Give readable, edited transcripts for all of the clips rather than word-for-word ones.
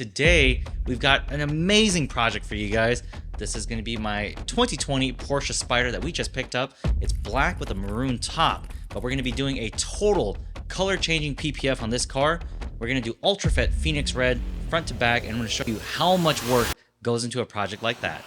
Today, we've got an amazing project for you guys. This is going to be my 2020 Porsche Spyder that we just picked up. It's black with a maroon top, but we're going to be doing a total color changing PPF on this car. We're going to do Ultra Fit Phoenix Red front to back, and I'm going to show you how much work goes into a project like that.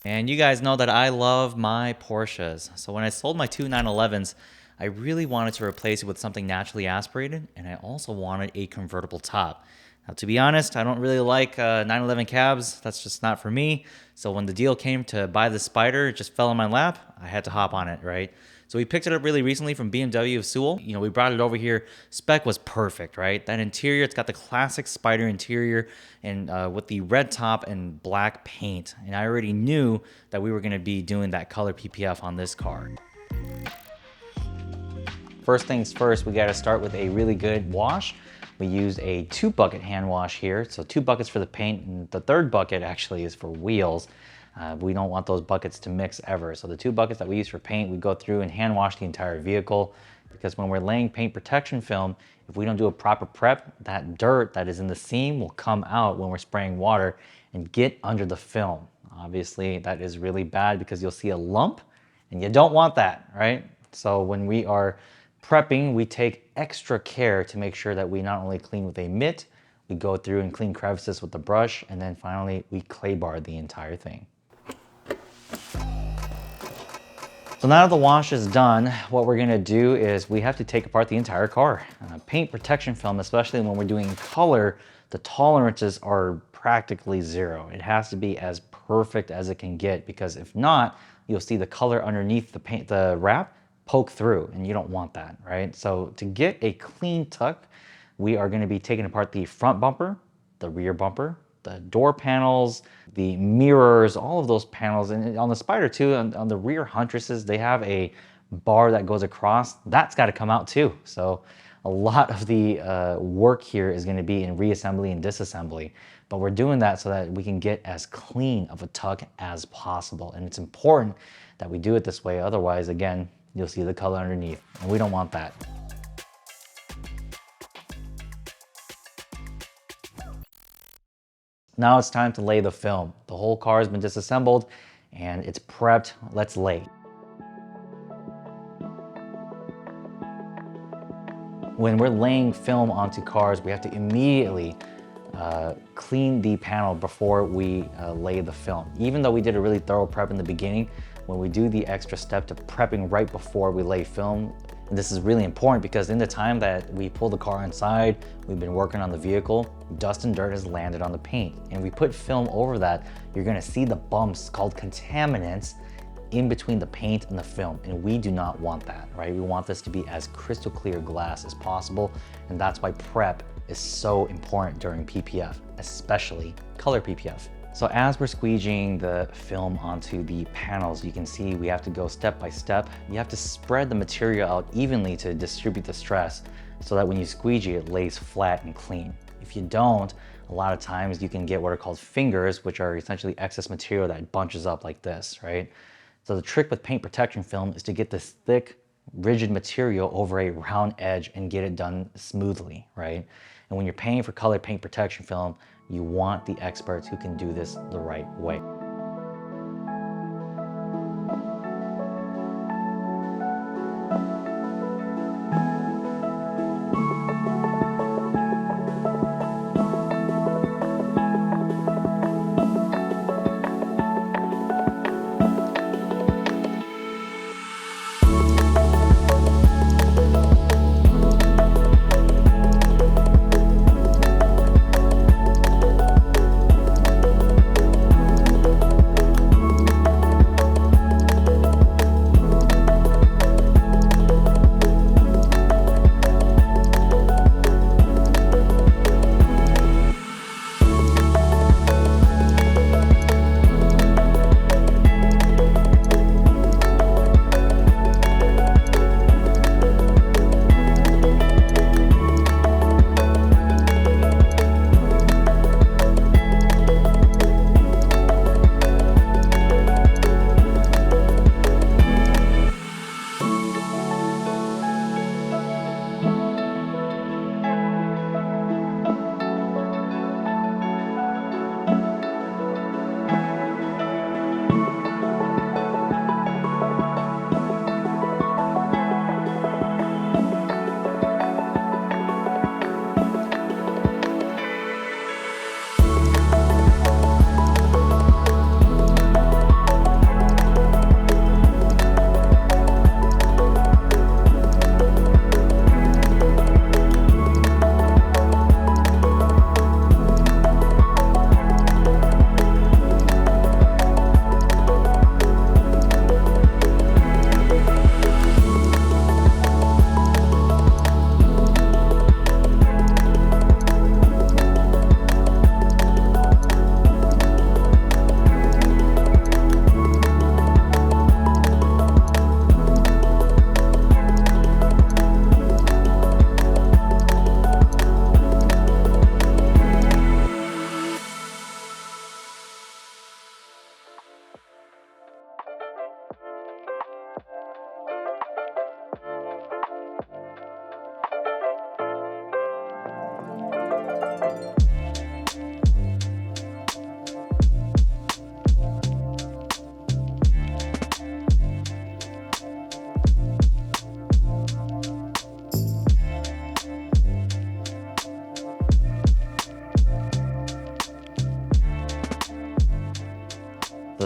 And you guys know that I love my Porsches. So when I sold my two 911s, I really wanted to replace it with something naturally aspirated, and I also wanted a convertible top. Now, to be honest, I don't really like 911 cabs. That's just not for me. So when the deal came to buy the Spyder, it just fell in my lap. I had to hop on it, right? So we picked it up really recently from BMW of Sewell. You know, we brought it over here. Spec was perfect, right? That interior, it's got the classic Spyder interior and with the red top and black paint. And I already knew that we were going to be doing that color PPF on this car. First things first, we got to start with a really good wash. We used a 2-bucket hand wash here. So 2 buckets for the paint, and the 3rd bucket actually is for wheels. We don't want those buckets to mix ever. So the 2 buckets that we use for paint, we go through and hand wash the entire vehicle, because when we're laying paint protection film, if we don't do a proper prep, that dirt that is in the seam will come out when we're spraying water and get under the film. Obviously, that is really bad because you'll see a lump, and you don't want that, right? So when we are prepping, we take extra care to make sure that we not only clean with a mitt, we go through and clean crevices with the brush, and then finally we clay bar the entire thing. So now that the wash is done, what we're gonna do is we have to take apart the entire car. Paint protection film, especially when we're doing color, the tolerances are practically 0. It has to be as perfect as it can get, because if not, you'll see the color underneath the paint, the wrap, poke through, and you don't want that, right? So to get a clean tuck, we are gonna be taking apart the front bumper, the rear bumper, the door panels, the mirrors, all of those panels. And on the Spyder too, on the rear huntresses, they have a bar that goes across. That's got to come out too. So a lot of the work here is going to be in reassembly and disassembly. But we're doing that so that we can get as clean of a tuck as possible. And it's important that we do it this way. Otherwise, again, you'll see the color underneath, and we don't want that. Now it's time to lay the film. The whole car has been disassembled and it's prepped. Let's lay. When we're laying film onto cars, we have to immediately clean the panel before we lay the film. Even though we did a really thorough prep in the beginning, when we do the extra step to prepping right before we lay film, and this is really important because in the time that we pull the car inside, we've been working on the vehicle, dust and dirt has landed on the paint. And we put film over that, you're gonna see the bumps called contaminants in between the paint and the film. And we do not want that, right? We want this to be as crystal clear glass as possible. And that's why prep is so important during PPF, especially color PPF. So as we're squeegeeing the film onto the panels, you can see we have to go step by step. You have to spread the material out evenly to distribute the stress so that when you squeegee, it lays flat and clean. If you don't, a lot of times you can get what are called fingers, which are essentially excess material that bunches up like this, right? So the trick with paint protection film is to get this thick, rigid material over a round edge and get it done smoothly, right? And when you're paying for color paint protection film, you want the experts who can do this the right way.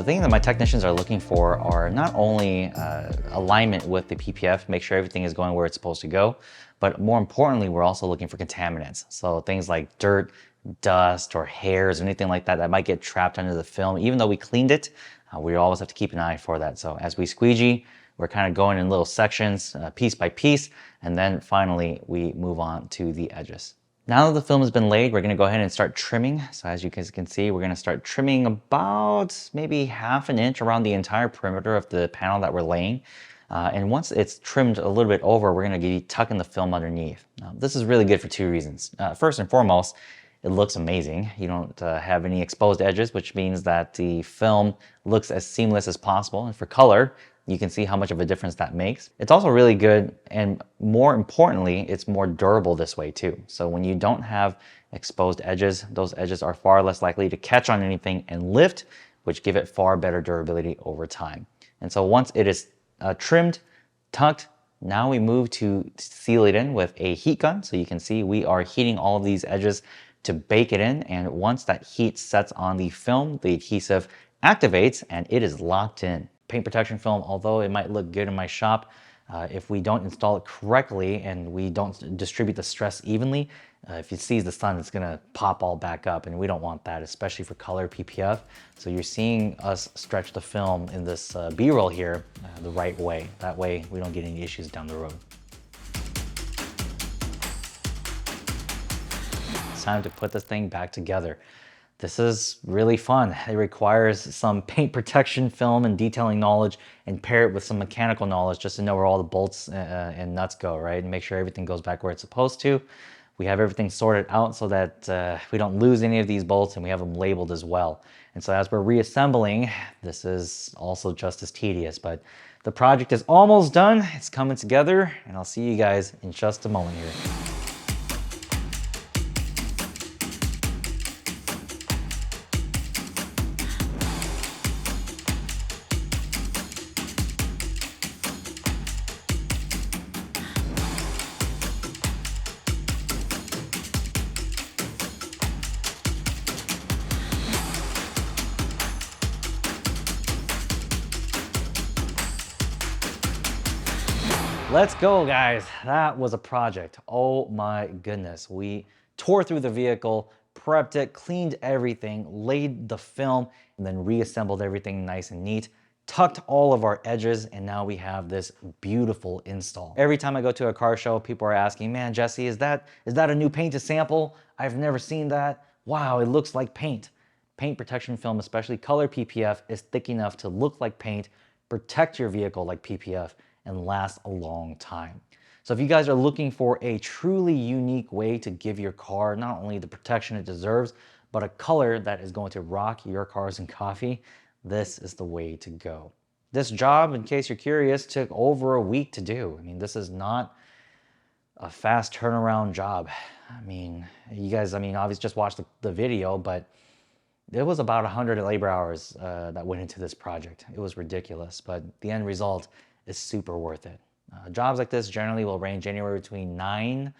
thing that my technicians are looking for are not only alignment with the PPF, make sure everything is going where it's supposed to go, but more importantly, we're also looking for contaminants. So things like dirt, dust, or hairs, or anything like that that might get trapped under the film. Even though we cleaned it, we always have to keep an eye for that. So as we squeegee, we're kind of going in little sections, piece by piece, and then finally we move on to the edges. Now that the film has been laid, we're gonna go ahead and start trimming. So as you guys can see, we're gonna start trimming about maybe ½ an inch around the entire perimeter of the panel that we're laying. And once it's trimmed a little bit over, we're gonna be tucking the film underneath. Now, this is really good for two reasons. First and foremost, it looks amazing. You don't have any exposed edges, which means that the film looks as seamless as possible. And for color, you can see how much of a difference that makes. It's also really good, and more importantly, it's more durable this way too. So when you don't have exposed edges, those edges are far less likely to catch on anything and lift, which give it far better durability over time. And so once it is trimmed, tucked, now we move to seal it in with a heat gun. So you can see we are heating all of these edges to bake it in, and once that heat sets on the film, the adhesive activates and it is locked in. Paint protection film, although it might look good in my shop, if we don't install it correctly and we don't distribute the stress evenly, if it sees the sun, it's gonna pop all back up, and we don't want that, especially for color PPF. So you're seeing us stretch the film in this B-roll here the right way. That way we don't get any issues down the road. It's time to put this thing back together. This is really fun. It requires some paint protection film and detailing knowledge, and pair it with some mechanical knowledge just to know where all the bolts and nuts go, right? And make sure everything goes back where it's supposed to. We have everything sorted out so that we don't lose any of these bolts, and we have them labeled as well. And so as we're reassembling, this is also just as tedious, but the project is almost done. It's coming together, and I'll see you guys in just a moment here. Let's go, guys. That was a project. Oh my goodness. We tore through the vehicle, prepped it, cleaned everything, laid the film, and then reassembled everything nice and neat, tucked all of our edges, and now we have this beautiful install. Every time I go to a car show, people are asking, man, Jesse, is that a new paint to sample? I've never seen that. Wow, it looks like paint. Paint protection film, especially color PPF, is thick enough to look like paint, protect your vehicle like PPF, and last a long time. So if you guys are looking for a truly unique way to give your car not only the protection it deserves, but a color that is going to rock your cars and coffee, this is the way to go. This job, in case you're curious, took over a week to do. I mean, this is not a fast turnaround job. I mean, you guys, obviously just watched the video, but it was about 100 labor hours that went into this project. It was ridiculous, but the end result is super worth it. Jobs like this generally will range anywhere between $9,000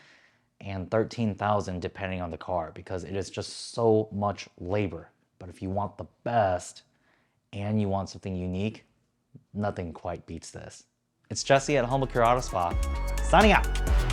and $13,000 depending on the car, because it is just so much labor. But if you want the best and you want something unique, nothing quite beats this. It's Jesse at Humble Cure Auto Spa, signing out.